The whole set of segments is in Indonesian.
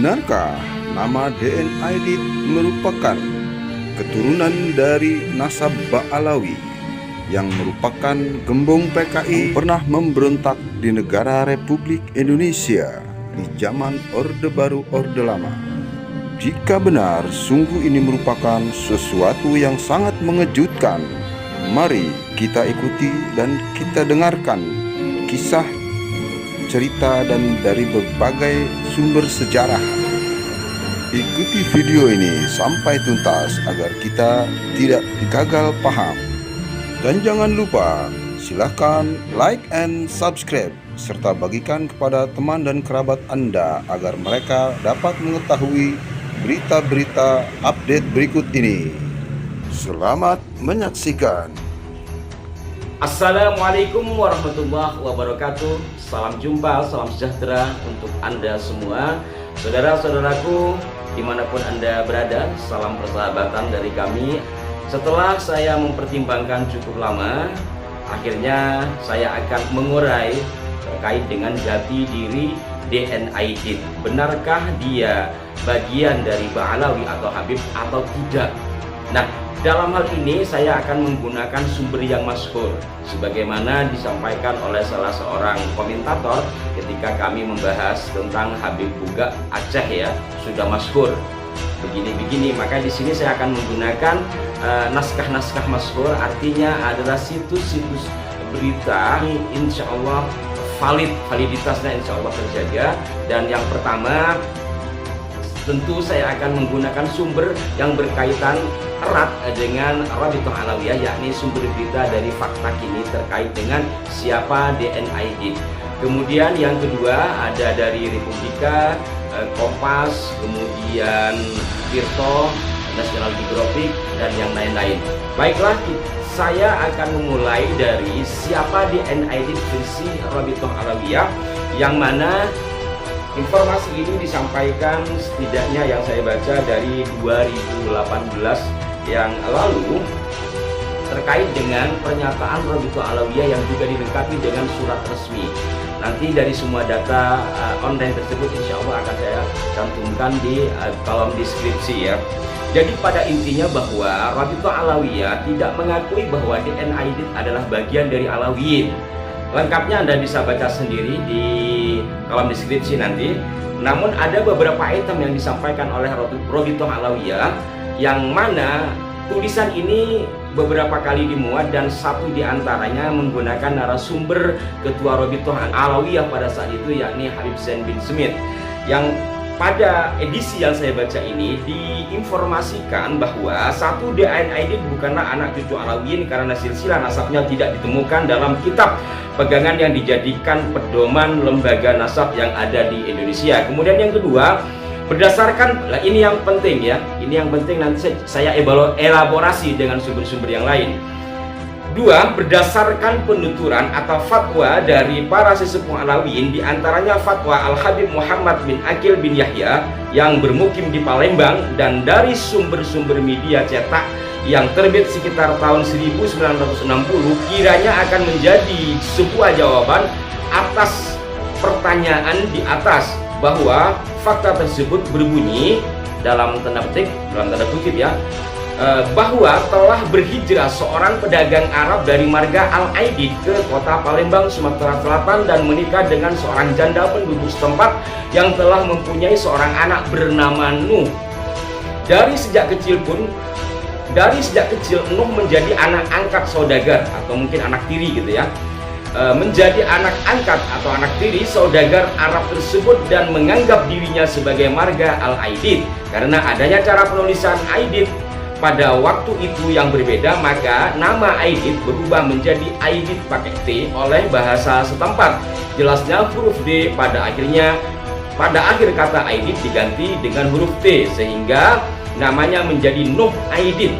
Benarkah nama DN Aidit merupakan keturunan dari nasab Ba'alawi yang merupakan gembong PKI yang pernah memberontak di negara Republik Indonesia di zaman Orde Baru Orde Lama? Jika benar, sungguh ini merupakan sesuatu yang sangat mengejutkan. Mari kita ikuti dan kita dengarkan kisah, cerita, dan dari berbagai sumber sejarah. Ikuti video ini sampai tuntas agar kita tidak gagal paham. Dan jangan lupa, silakan like and subscribe, serta bagikan kepada teman dan kerabat Anda agar mereka dapat mengetahui berita-berita update berikut ini. Selamat menyaksikan. Assalamualaikum warahmatullahi wabarakatuh. Salam jumpa, salam sejahtera untuk Anda semua, saudara-saudaraku dimanapun Anda berada. Salam persahabatan dari kami. Setelah saya mempertimbangkan cukup lama, akhirnya saya akan mengurai terkait dengan jati diri DN Aidit. Benarkah dia bagian dari Ba'alawi atau Habib atau tidak? Nah, dalam hal ini saya akan menggunakan sumber yang masyhur sebagaimana disampaikan oleh salah seorang komentator ketika kami membahas tentang Habib Buga Aceh, ya, sudah masyhur begini-begini. Maka di sini saya akan menggunakan naskah-naskah masyhur, artinya adalah situs-situs berita insya Allah validitasnya insya Allah terjaga. Dan yang pertama, tentu saya akan menggunakan sumber yang berkaitan erat dengan Rabithah Alawiyah, yakni sumber berita dari Fakta Kini terkait dengan siapa DN Aidit. Kemudian yang kedua ada dari Republika, Kompas, kemudian Tirto, National Geographic, dan yang lain-lain. Baiklah, saya akan memulai dari siapa DN Aidit versi Rabithah Alawiyah, yang mana informasi ini disampaikan setidaknya yang saya baca dari 2018 yang lalu terkait dengan pernyataan Rabithah Alawiyah yang juga dilengkapi dengan surat resmi. Nanti dari semua data online tersebut insya Allah akan saya cantumkan di kolom deskripsi, ya. Jadi pada intinya bahwa Rabithah Alawiyah tidak mengakui bahwa DN Aidit adalah bagian dari Alawiyin. Lengkapnya Anda bisa baca sendiri di kolom deskripsi nanti. Namun ada beberapa item yang disampaikan oleh Rabithah Alawiyah yang mana tulisan ini beberapa kali dimuat dan satu diantaranya menggunakan narasumber ketua Rabithah Alawiyah pada saat itu, yakni Habib Zain bin Smith, yang pada edisi yang saya baca ini diinformasikan bahwa satu DN Aidit bukanlah anak cucu Alawiyin karena silsilah nasabnya tidak ditemukan dalam kitab pegangan yang dijadikan pedoman lembaga nasab yang ada di Indonesia. Kemudian yang kedua, berdasarkan, ini yang penting, ya, ini yang penting, nanti saya elaborasi dengan sumber-sumber yang lain. Dua, berdasarkan penuturan atau fatwa dari para sesepuh Alawiyin, diantaranya fatwa Al-Habib Muhammad bin Aqil bin Yahya yang bermukim di Palembang, dan dari sumber-sumber media cetak yang terbit sekitar tahun 1960, kiranya akan menjadi sebuah jawaban atas pertanyaan di atas, bahwa fakta tersebut berbunyi dalam tanda kutip, ya, bahwa telah berhijrah seorang pedagang Arab dari marga Al-Aidit ke kota Palembang, Sumatera Selatan, dan menikah dengan seorang janda penduduk setempat yang telah mempunyai seorang anak bernama Nuh. Dari sejak kecil Nuh menjadi anak angkat saudagar atau mungkin anak tiri, gitu, ya, menjadi anak angkat atau anak tiri saudagar Arab tersebut dan menganggap dirinya sebagai marga Al-Aidit. Karena adanya cara penulisan Aidit pada waktu itu yang berbeda, maka nama Aidit berubah menjadi Aidit pakai T oleh bahasa setempat. Jelasnya huruf D pada akhir kata Aidit diganti dengan huruf T, sehingga namanya menjadi Nuh Aidit.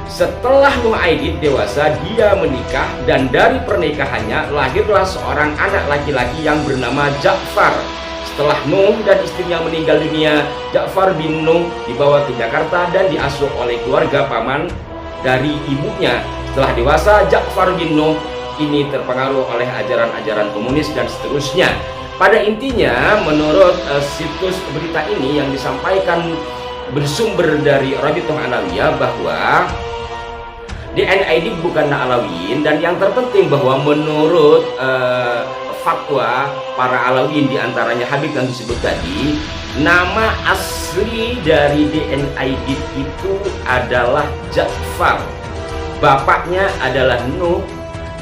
Setelah Nuh Aidit dewasa, dia menikah, dan dari pernikahannya lahirlah seorang anak laki-laki yang bernama Ja'far. Setelah Nuh dan istrinya meninggal dunia, Ja'far bin Nuh dibawa ke Jakarta dan diasuh oleh keluarga paman dari ibunya. Setelah dewasa, Ja'far bin Nuh ini terpengaruh oleh ajaran-ajaran komunis dan seterusnya. Pada intinya, menurut situs berita ini yang disampaikan bersumber dari Rabithah Alawiyah bahwa DNA ini bukanlah Alawiyin, dan yang terpenting bahwa menurut fatwa para Alawiyin diantaranya Habib yang disebut tadi, nama asli dari DNA itu adalah Ja'far, bapaknya adalah Nuh,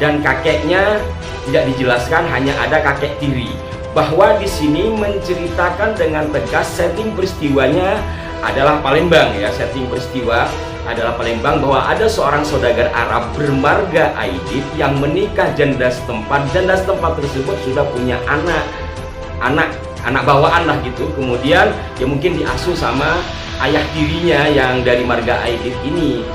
dan kakeknya tidak dijelaskan, hanya ada kakek tiri. Bahwa di sini menceritakan dengan tegas setting peristiwanya adalah Palembang ya, setting peristiwa adalah Palembang, bahwa ada seorang saudagar Arab bermarga Aidit yang menikah janda setempat. Janda setempat tersebut sudah punya anak bawaan lah gitu. Kemudian ya mungkin diasuh sama ayah tirinya yang dari marga Aidit ini.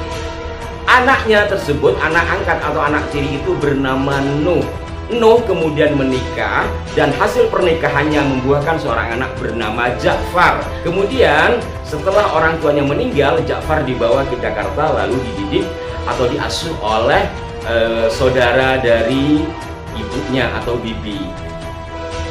Anaknya tersebut, anak angkat atau anak tiri itu bernama Nuh. Nuh kemudian menikah, dan hasil pernikahannya membuahkan seorang anak bernama Ja'far. Kemudian setelah orang tuanya meninggal, Ja'far dibawa ke Jakarta lalu dididik atau diasuh oleh saudara dari ibunya atau bibi.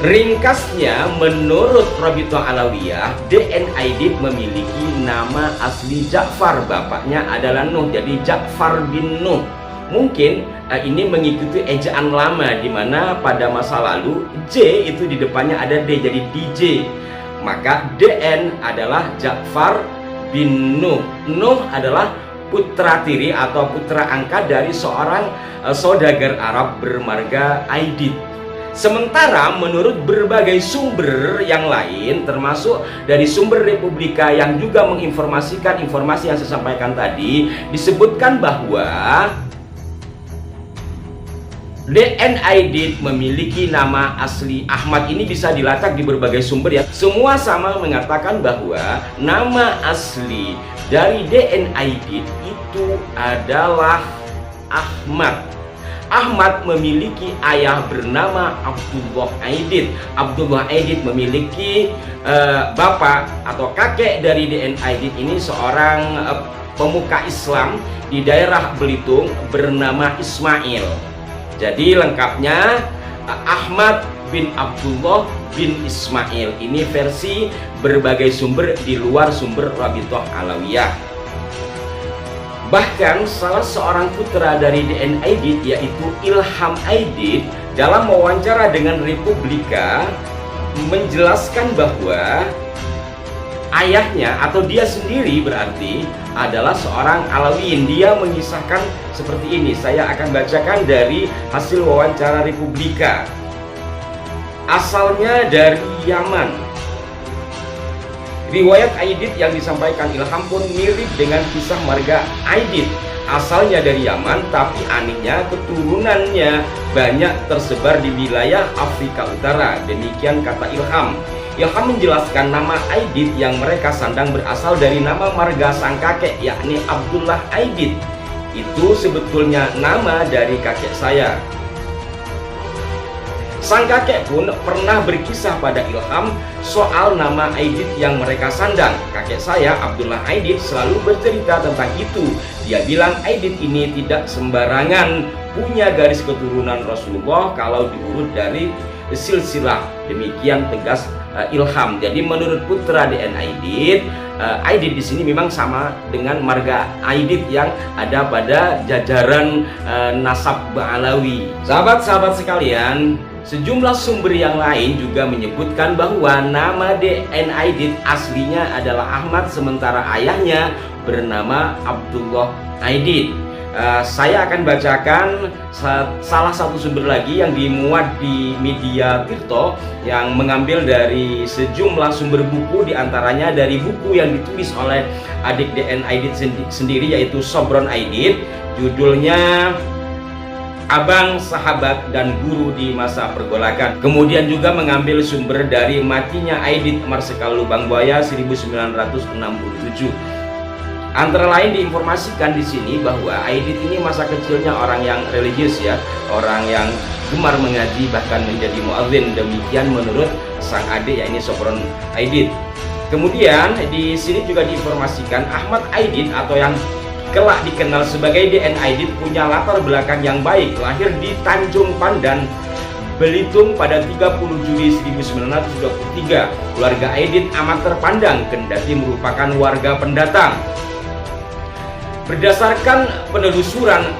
Ringkasnya, menurut Rabithah Alawiyah, DNA Aidit memiliki nama asli Ja'far, bapaknya adalah Nuh, jadi Ja'far bin Nuh. Mungkin ini mengikuti ejaan lama, di mana pada masa lalu J itu di depannya ada D, jadi DJ. Maka DN adalah Ja'far bin Nuh. Nuh adalah putra tiri atau putra angkat dari seorang saudagar Arab bermarga Aidit. Sementara menurut berbagai sumber yang lain, termasuk dari sumber Republika yang juga menginformasikan informasi yang saya sampaikan tadi, disebutkan bahwa DNA Aidit memiliki nama asli Ahmad. Ini bisa dilacak di berbagai sumber ya. Semua sama mengatakan bahwa nama asli dari DNA Aidit itu adalah Ahmad. Ahmad memiliki ayah bernama Abdullah Aidit. Abdullah Aidit memiliki bapak atau kakek dari DNA Aidit ini seorang pemuka Islam di daerah Belitung bernama Ismail. Jadi lengkapnya Ahmad bin Abdullah bin Ismail. Ini versi berbagai sumber di luar sumber Rabithah Alawiyah. Bahkan salah seorang putra dari DNA Aidit yaitu Ilham Aidit dalam wawancara dengan Republika menjelaskan bahwa ayahnya atau dia sendiri berarti adalah seorang Alawiyin. Dia mengisahkan seperti ini, saya akan bacakan dari hasil wawancara Republika. Asalnya dari Yaman. Riwayat Aidit yang disampaikan Ilham pun mirip dengan kisah marga Aidit. Asalnya dari Yaman, tapi anehnya keturunannya banyak tersebar di wilayah Afrika Utara. Demikian kata Ilham. Ilham menjelaskan nama Aidit yang mereka sandang berasal dari nama marga sang kakek, yakni Abdullah Aidit. Itu sebetulnya nama dari kakek saya. Sang kakek pun pernah berkisah pada Ilham soal nama Aidit yang mereka sandang. Kakek saya, Abdullah Aidit, selalu bercerita tentang itu. Dia bilang Aidit ini tidak sembarangan punya garis keturunan Rasulullah kalau diurut dari silsilah. Demikian tegas Ilham. Jadi menurut putra DNA Aidit, Aidit di sini memang sama dengan marga Aidit yang ada pada jajaran nasab Ba'alawi. Sahabat-sahabat sekalian, sejumlah sumber yang lain juga menyebutkan bahwa nama DNA Aidit aslinya adalah Ahmad, sementara ayahnya bernama Abdullah Aidit. Saya akan bacakan salah satu sumber lagi yang dimuat di media Tirto yang mengambil dari sejumlah sumber buku, diantaranya dari buku yang ditulis oleh adik DNA Aidit sendiri yaitu Sobron Aidit. Judulnya Abang, Sahabat, dan Guru di Masa Pergolakan. Kemudian juga mengambil sumber dari matinya Aidit Marsikal Lubang Buaya 1967. Antara lain diinformasikan di sini bahwa Aidit ini masa kecilnya orang yang religius ya, orang yang gemar mengaji bahkan menjadi muadzin. Demikian menurut sang adik yakni Sobron Aidit. Kemudian di sini juga diinformasikan Ahmad Aidit atau yang kelak dikenal sebagai DNA Aidit punya latar belakang yang baik. Lahir di Tanjung Pandan, Belitung pada 30 Juli 1923. Keluarga Aidit amat terpandang kendati merupakan warga pendatang. Berdasarkan penelusuran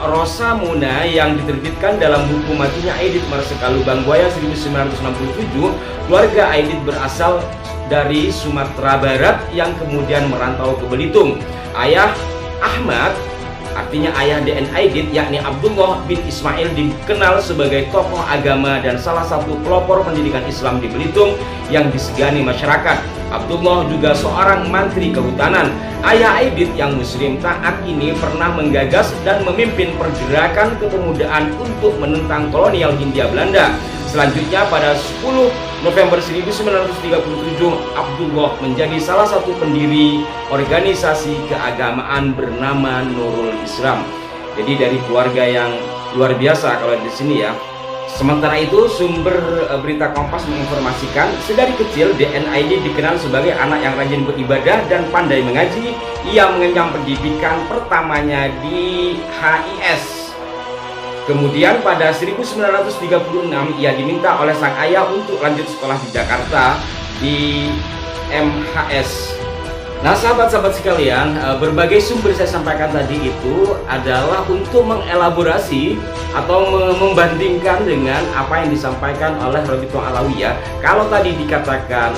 Rosamuna yang diterbitkan dalam buku matinya Aidit Marsikal Lubang Buaya 1967, keluarga Aidit berasal dari Sumatera Barat yang kemudian merantau ke Belitung. Ayah Ahmad, artinya ayah DN Aidit, yakni Abdullah bin Ismail, dikenal sebagai tokoh agama dan salah satu pelopor pendidikan Islam di Belitung yang disegani masyarakat. Abdullah juga seorang mantri kehutanan. Ayah Aidit yang muslim taat ini pernah menggagas dan memimpin pergerakan kepemudaan untuk menentang kolonial Hindia Belanda. Selanjutnya pada 10 November 1937, Abdullah menjadi salah satu pendiri organisasi keagamaan bernama Nurul Islam. Jadi dari keluarga yang luar biasa kalau di sini ya. Sementara itu, sumber berita Kompas menginformasikan sedari kecil DN Aidit dikenal sebagai anak yang rajin beribadah dan pandai mengaji. Ia mengenyam pendidikan pertamanya di HIS. Kemudian pada 1936 ia diminta oleh sang ayah untuk lanjut sekolah di Jakarta di MHS. Nah sahabat-sahabat sekalian, berbagai sumber saya sampaikan tadi itu adalah untuk mengelaborasi atau membandingkan dengan apa yang disampaikan oleh Robito Alawiyah. Kalau tadi dikatakan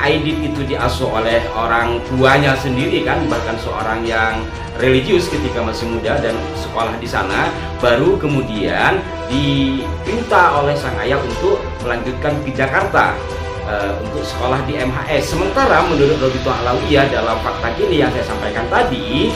Aidit itu diasuh oleh orang tuanya sendiri kan, bahkan seorang yang religius ketika masih muda dan sekolah di sana, baru kemudian diminta oleh sang ayah untuk melanjutkan ke Jakarta untuk sekolah di MHS. Sementara menurut Robito Alawiyah dalam fakta kini yang saya sampaikan tadi,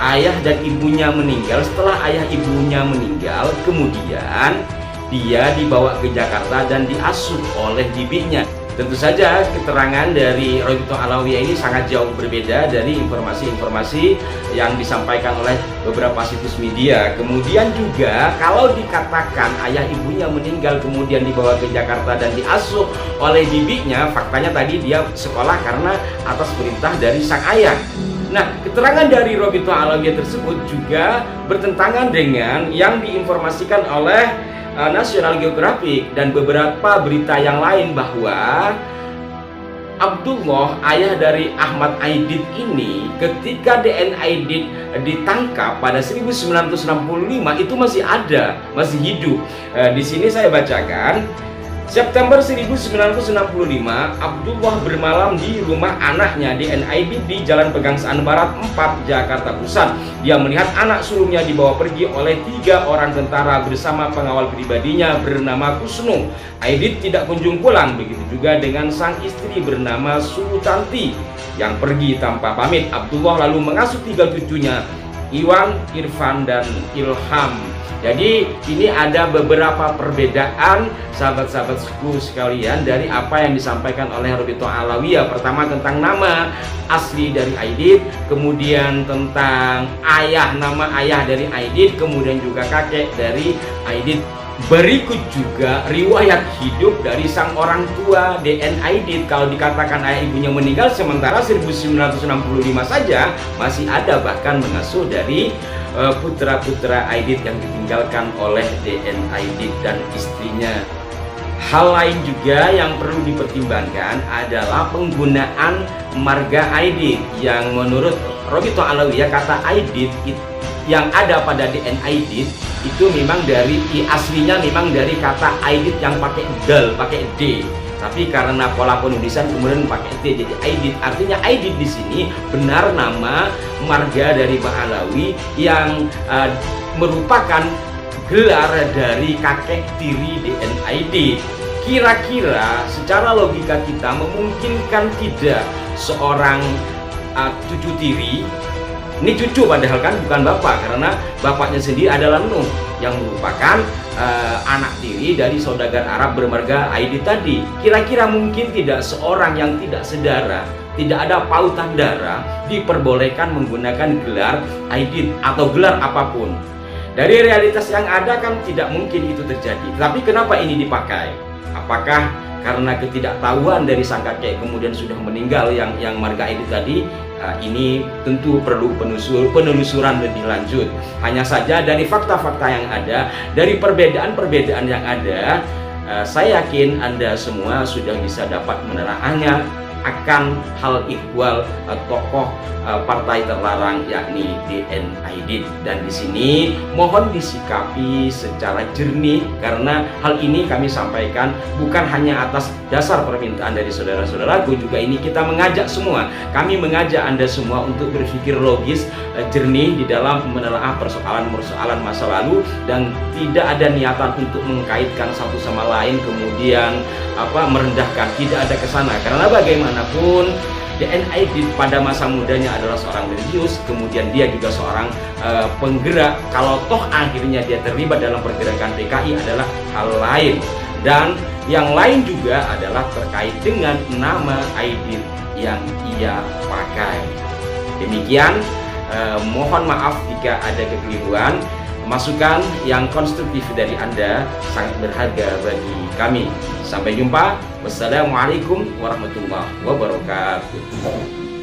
ayah dan ibunya meninggal. Setelah ayah ibunya meninggal, kemudian dia dibawa ke Jakarta dan diasuh oleh bibinya. Tentu saja keterangan dari Robito Alawiyah ini sangat jauh berbeda dari informasi-informasi yang disampaikan oleh beberapa situs media. Kemudian juga kalau dikatakan ayah ibunya meninggal kemudian dibawa ke Jakarta dan diasuh oleh bibinya, faktanya tadi dia sekolah karena atas perintah dari sang ayah. Nah, keterangan dari Robito Alawiyah tersebut juga bertentangan dengan yang diinformasikan oleh National Geographic dan beberapa berita yang lain bahwa Abdullah, ayah dari Ahmad Aidit ini, ketika DN Aidit ditangkap pada 1965 itu masih ada, masih hidup. Di sini saya bacakan. September 1965, Abdullah bermalam di rumah anaknya DN Aidit di Jalan Pegangsaan Barat 4, Jakarta Pusat. Dia melihat anak sulungnya dibawa pergi oleh 3 orang tentara bersama pengawal pribadinya bernama Kusnu. Aidit tidak kunjung pulang, begitu juga dengan sang istri bernama Sutanti yang pergi tanpa pamit. Abdullah lalu mengasuh 3 cucunya, Iwan, Irfan, dan Ilham. Jadi ini ada beberapa perbedaan sahabat-sahabatku sekalian dari apa yang disampaikan oleh Robito Alawiyah. Pertama tentang nama asli dari Aidit, kemudian tentang nama ayah dari Aidit, kemudian juga kakek dari Aidit. Berikut juga riwayat hidup dari sang orang tua DN Aidit. Kalau dikatakan ayah ibunya meninggal, sementara 1965 saja masih ada bahkan mengasuh dari putra-putra Aidit yang ditinggalkan oleh DN Aidit dan istrinya. Hal lain juga yang perlu dipertimbangkan adalah penggunaan marga Aidit, yang menurut Robito Alawiyah kata Aidit yang ada pada DN Aidit itu memang dari aslinya memang dari kata Aidit yang pakai dal, pakai D. Tapi karena pola penulisan kemudian pakai T jadi Aidit. Artinya Aidit di sini benar nama marga dari Mbah Alawi yang merupakan gelar dari kakek tiri DN Aidit. Kira-kira secara logika kita memungkinkan tidak seorang cucu tiri, ini cucu padahal kan bukan bapak, karena bapaknya sendiri adalah Nuh yang merupakan anak tiri dari saudagar Arab bermarga Aidit tadi. Kira-kira mungkin tidak seorang yang tidak sedara, tidak ada pautan darah, diperbolehkan menggunakan gelar Aidit atau gelar apapun. Dari realitas yang ada kan tidak mungkin itu terjadi. Tapi kenapa ini dipakai? Apakah karena ketidaktahuan dari sang kakek kemudian sudah meninggal yang marga Aidit tadi? ini tentu perlu penelusuran lebih lanjut. Hanya saja dari fakta-fakta yang ada, dari perbedaan-perbedaan yang ada, saya yakin Anda semua sudah bisa dapat menerangnya akan hal ihwal tokoh partai terlarang yakni DN Aidit. Dan di sini mohon disikapi secara jernih, karena hal ini kami sampaikan bukan hanya atas dasar permintaan dari saudara-saudaraku, juga ini kita mengajak semua, kami mengajak Anda semua untuk berpikir logis, jernih di dalam menelaah persoalan-persoalan masa lalu, dan tidak ada niatan untuk mengkaitkan satu sama lain kemudian merendahkan, tidak ada kesana. Karena bagaimanapun DN Aidit pada masa mudanya adalah seorang religius, kemudian dia juga seorang penggerak. Kalau toh akhirnya dia terlibat dalam pergerakan PKI adalah hal lain, dan yang lain juga adalah terkait dengan nama Aidit yang ia pakai. Demikian, mohon maaf jika ada kekeliruan. Masukan yang konstruktif dari Anda sangat berharga bagi kami. Sampai jumpa. Wassalamualaikum warahmatullahi wabarakatuh.